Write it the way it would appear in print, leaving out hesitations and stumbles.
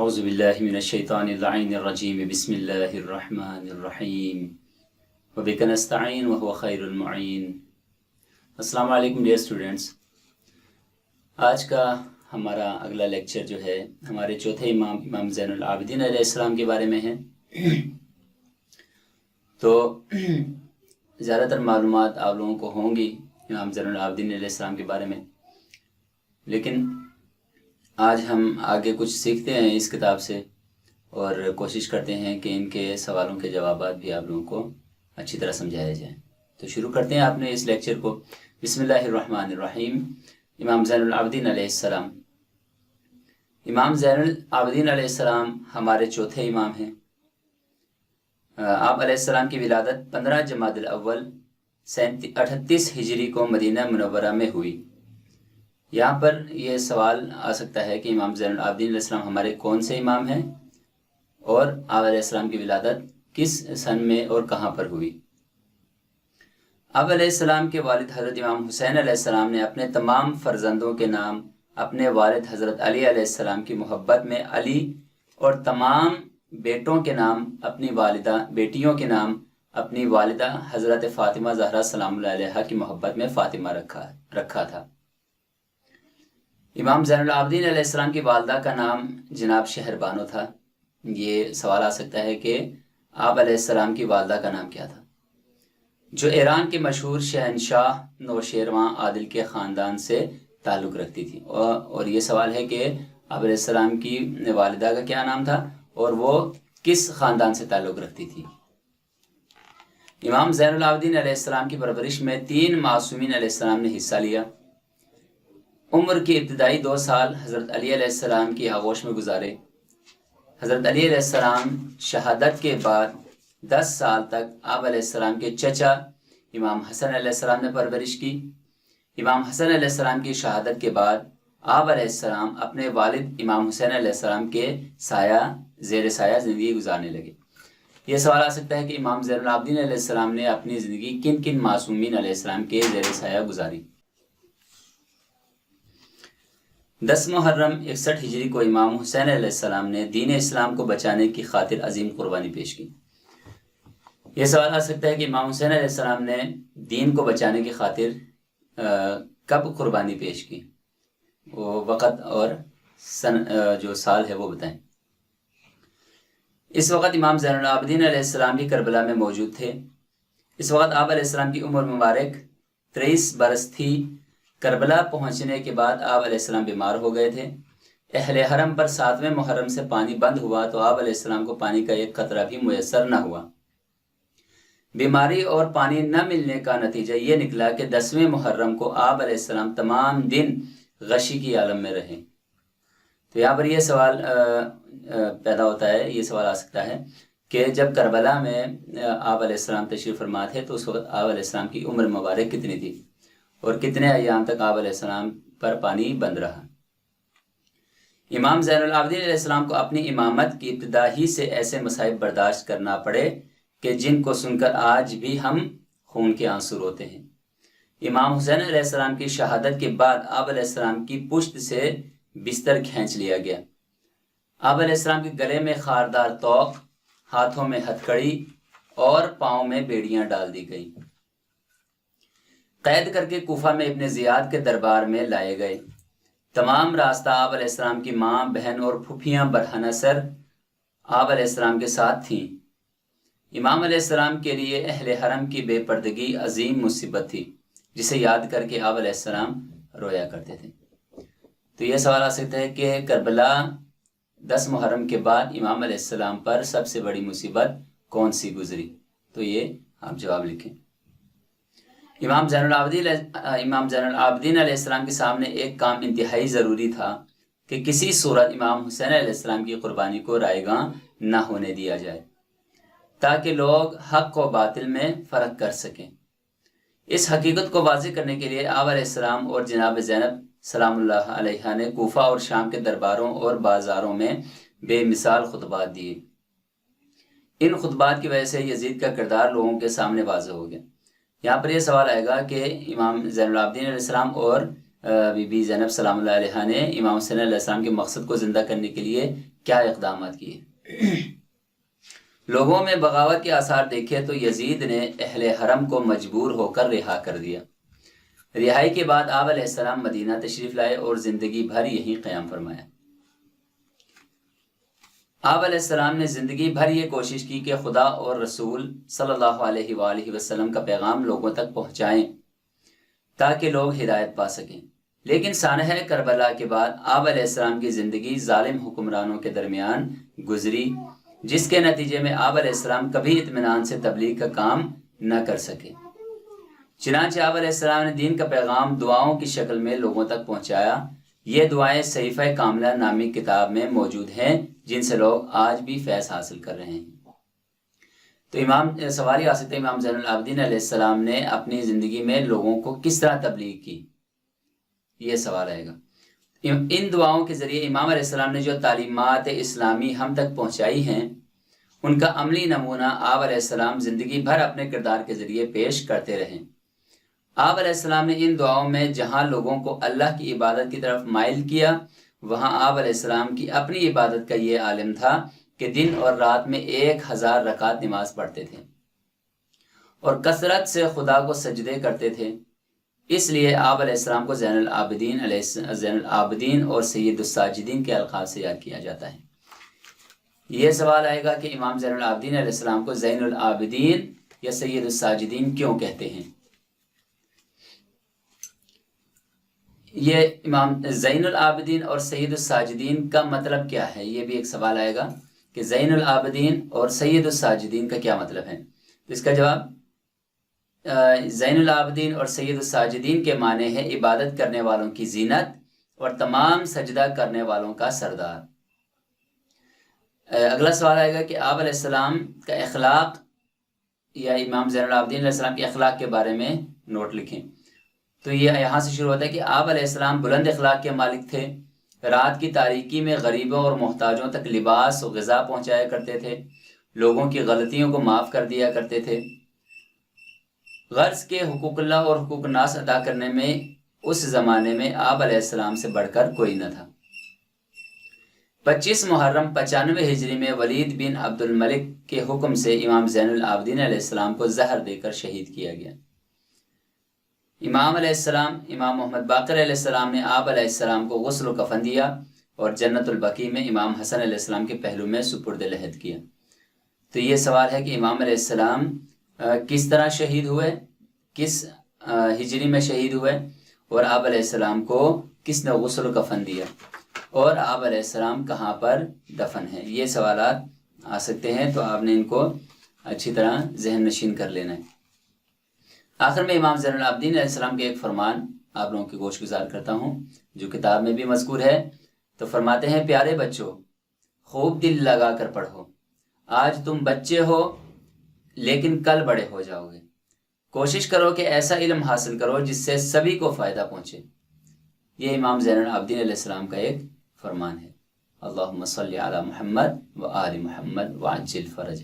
اعوذ باللہ من الشیطان اللعین الرجیم بسم اللہ الرحمن الرحیم وبک نستعین وهو خیر المعین۔ السلام علیکم ڈیئر اسٹوڈنٹس، آج کا ہمارا اگلا لیکچر جو ہے ہمارے چوتھے امام زین العابدین علیہ السلام کے بارے میں ہے۔ تو زیادہ تر معلومات آپ لوگوں کو ہوں گی امام زین العابدین علیہ السلام کے بارے میں، لیکن آج ہم آگے کچھ سیکھتے ہیں اس کتاب سے اور کوشش کرتے ہیں کہ ان کے سوالوں کے جوابات بھی آپ لوگوں کو اچھی طرح سمجھایا جائے۔ تو شروع کرتے ہیں آپ نے اس لیکچر کو۔ بسم اللہ الرحمن الرحیم۔ امام زین العابدین علیہ السلام۔ امام زین العابدین علیہ السلام ہمارے چوتھے امام ہیں۔ آپ علیہ السلام کی ولادت 15 جمادی الاول 38 ہجری کو مدینہ منورہ میں ہوئی۔ یہاں پر یہ سوال آ سکتا ہے کہ امام زین العابدین علیہ السلام ہمارے کون سے امام ہیں اور آپ علیہ السلام کی ولادت کس سن میں اور کہاں پر ہوئی۔ آپ علیہ السلام کے والد حضرت امام حسین علیہ السلام نے اپنے تمام فرزندوں کے نام اپنے والد حضرت علی علیہ السلام کی محبت میں علی اور تمام بیٹوں کے نام اپنی بیٹیوں کے نام اپنی والدہ حضرت فاطمہ زہرا سلام اللہ علیہا کی محبت میں فاطمہ رکھا تھا۔ امام زین العابدین علیہ السلام کی والدہ کا نام جناب شہر بانو تھا۔ یہ سوال آ سکتا ہے کہ آپ علیہ السلام کی والدہ کا نام کیا تھا، جو ایران کے مشہور شہنشاہ نوشیروان عادل کے خاندان سے تعلق رکھتی تھی۔ اور یہ سوال ہے کہ آپ علیہ السلام کی والدہ کا کیا نام تھا اور وہ کس خاندان سے تعلق رکھتی تھی۔ امام زین العابدین علیہ السلام کی پرورش میں 3 معصومین علیہ السلام نے حصہ لیا۔ عمر کی ابتدائی 2 سال حضرت علی علیہ السلام کی آغوش میں گزارے۔ حضرت علی علیہ السلام شہادت کے بعد 10 سال تک آپ علیہ السلام کے چچا امام حسن علیہ السلام نے پرورش کی۔ امام حسن علیہ السلام کی شہادت کے بعد آپ علیہ السلام اپنے والد امام حسین علیہ السلام کے زیر سایہ زندگی گزارنے لگے۔ یہ سوال آ سکتا ہے کہ امام زین العابدین علیہ السلام نے اپنی زندگی کن کن معصومین علیہ السلام کے زیر سایہ گزاری۔ 10 محرم 61 ہجری کو امام حسین علیہ السلام نے دین اسلام کو بچانے کی خاطر عظیم قربانی پیش کی۔ یہ سوال آ سکتا ہے کہ امام حسین علیہ السلام نے دین کو بچانے کی خاطر کب قربانی پیش کی، وہ وقت اور جو سال ہے وہ بتائیں۔ اس وقت امام زین العابدین علیہ السلام بھی کربلا میں موجود تھے۔ اس وقت آپ علیہ السلام کی عمر مبارک 23 برس تھی۔ کربلا پہنچنے کے بعد آپ علیہ السلام بیمار ہو گئے تھے۔ اہل حرم پر 7ویں محرم سے پانی بند ہوا تو آپ علیہ السلام کو پانی کا ایک قطرہ بھی میسر نہ ہوا۔ بیماری اور پانی نہ ملنے کا نتیجہ یہ نکلا کہ 10ویں محرم کو آپ علیہ السلام تمام دن غشی کی عالم میں رہے۔ تو یہاں پر یہ سوال پیدا ہوتا ہے، یہ سوال آ سکتا ہے کہ جب کربلا میں آپ علیہ السلام تشریف فرما تھے تو اس وقت آپ علیہ السلام کی عمر مبارک کتنی تھی اور کتنے ایام تک آپ علیہ السلام پر پانی بند رہا۔ امام زین العابدین علیہ السلام کو اپنی امامت کی ابتدا ہی سے ایسے مصائب برداشت کرنا پڑے کہ جن کو سن کر آج بھی ہم خون کے آنسو روتے ہیں۔ امام حسین علیہ السلام کی شہادت کے بعد آپ علیہ السلام کی پشت سے بستر کھینچ لیا گیا۔ آپ علیہ السلام کے گلے میں خاردار توق، ہاتھوں میں ہتھکڑی اور پاؤں میں بیڑیاں ڈال دی گئی۔ قید کر کے کوفہ میں ابن زیاد کے دربار میں لائے گئے۔ تمام راستہ آپ علیہ السلام کی ماں، بہن اور پھوپھیاں برہنہ سر آپ علیہ السلام کے ساتھ تھیں۔ امام علیہ السلام کے لیے اہل حرم کی بے پردگی عظیم مصیبت تھی، جسے یاد کر کے آپ علیہ السلام رویا کرتے تھے۔ تو یہ سوال آ سکتا ہے کہ کربلا 10 محرم کے بعد امام علیہ السلام پر سب سے بڑی مصیبت کون سی گزری؟ تو یہ آپ جواب لکھیں۔ امام زین العابدین علیہ السلام کے سامنے ایک کام انتہائی ضروری تھا کہ کسی صورت امام حسین علیہ السلام کی قربانی کو رائے گاں نہ ہونے دیا جائے، تاکہ لوگ حق و باطل میں فرق کر سکیں۔ اس حقیقت کو واضح کرنے کے لیے آپ علیہ السلام اور جناب زینب سلام اللہ علیہا نے کوفہ اور شام کے درباروں اور بازاروں میں بے مثال خطبات دیے۔ ان خطبات کی وجہ سے یزید کا کردار لوگوں کے سامنے واضح ہو گیا۔ یہاں پر یہ سوال آئے گا کہ امام زین العابدین علیہ السلام اور بی بی زینب سلام اللہ علیہا نے امام حسین علیہ السلام کے مقصد کو زندہ کرنے کے لیے کیا اقدامات کیے۔ لوگوں میں بغاوت کے آثار دیکھے تو یزید نے اہل حرم کو مجبور ہو کر رہا کر دیا۔ رہائی کے بعد آپ علیہ السلام مدینہ تشریف لائے اور زندگی بھر یہیں قیام فرمایا۔ آپ علیہ السلام نے زندگی بھر یہ کوشش کی کہ خدا اور رسول صلی اللہ علیہ وآلہ وسلم کا پیغام لوگوں تک پہنچائیں تاکہ لوگ ہدایت پا سکیں، لیکن سانحہ کربلا کے بعد آپ علیہ السلام کی زندگی ظالم حکمرانوں کے درمیان گزری، جس کے نتیجے میں آپ علیہ السلام کبھی اطمینان سے تبلیغ کا کام نہ کر سکے۔ چنانچہ آپ علیہ السلام نے دین کا پیغام دعاؤں کی شکل میں لوگوں تک پہنچایا۔ یہ دعائیں صحیفہ کاملہ نامی کتاب میں موجود ہیں، جن سے لوگ آج بھی فیض حاصل کر رہے ہیں۔ تو سوال یہ آ سکتا ہے امام زین العابدین علیہ السلام نے اپنی زندگی میں لوگوں کو کس طرح تبلیغ کی، یہ سوال آئے گا۔ ان دعاؤں کے ذریعے امام علیہ السلام نے جو تعلیمات اسلامی ہم تک پہنچائی ہیں، ان کا عملی نمونہ آپ علیہ السلام زندگی بھر اپنے کردار کے ذریعے پیش کرتے رہے۔ آپ علیہ السلام نے ان دعاؤں میں جہاں لوگوں کو اللہ کی عبادت کی طرف مائل کیا، وہاں آپ علیہ السلام کی اپنی عبادت کا یہ عالم تھا کہ دن اور رات میں 1000 رکعت نماز پڑھتے تھے اور کثرت سے خدا کو سجدے کرتے تھے۔ اس لیے آپ علیہ السلام کو زین العابدین اور سید الساجدین کے القاب سے یاد کیا جاتا ہے۔ یہ سوال آئے گا کہ امام زین العابدین علیہ السلام کو زین العابدین یا سید الساجدین کیوں کہتے ہیں؟ یہ امام زین العابدین اور سید الساجدین کا مطلب کیا ہے، یہ بھی ایک سوال آئے گا کہ زین العابدین اور سید الساجدین کا کیا مطلب ہے۔ اس کا جواب زین العابدین اور سید الساجدین کے معنی ہے عبادت کرنے والوں کی زینت اور تمام سجدہ کرنے والوں کا سردار۔ اگلا سوال آئے گا کہ آپ علیہ السلام کا اخلاق یا امام زین العابدین علیہ السلام کے اخلاق کے بارے میں نوٹ لکھیں۔ تو یہ یہاں سے شروع ہوتا ہے کہ آپ علیہ السلام بلند اخلاق کے مالک تھے، رات کی تاریکی میں غریبوں اور محتاجوں تک لباس و غذا پہنچایا کرتے تھے، لوگوں کی غلطیوں کو معاف کر دیا کرتے تھے۔ غرض کے حقوق اللہ اور حقوق الناس ادا کرنے میں اس زمانے میں آپ علیہ السلام سے بڑھ کر کوئی نہ تھا۔ 25 محرم 95 ہجری میں ولید بن عبد الملک کے حکم سے امام زین العابدین علیہ السلام کو زہر دے کر شہید کیا گیا۔ امام علیہ السلام امام محمد باقر علیہ السلام نے آپ علیہ السلام کو غسل و کفن دیا اور جنت البقیع میں امام حسن علیہ السلام کے پہلو میں سپرد لحد کیا۔ تو یہ سوال ہے کہ امام علیہ السلام کس طرح شہید ہوئے، کس ہجری میں شہید ہوئے، اور آپ علیہ السلام کو کس نے غسل و کفن دیا، اور آپ علیہ السلام کہاں پر دفن ہیں۔ یہ سوالات آ سکتے ہیں، تو آپ نے ان کو اچھی طرح ذہن نشین کر لینا ہے۔ آخر میں امام زین العابدین علیہ السلام کے ایک فرمان آپ لوگوں کی گوش گزار کرتا ہوں، جو کتاب میں بھی مذکور ہے۔ تو فرماتے ہیں، پیارے بچوں، خوب دل لگا کر پڑھو، آج تم بچے ہو لیکن کل بڑے ہو جاؤ گے۔ کوشش کرو کہ ایسا علم حاصل کرو جس سے سبھی کو فائدہ پہنچے۔ یہ امام زین العابدین علیہ السلام کا ایک فرمان ہے۔ اللہم صلی علی محمد و آل محمد وعجل فرجہ۔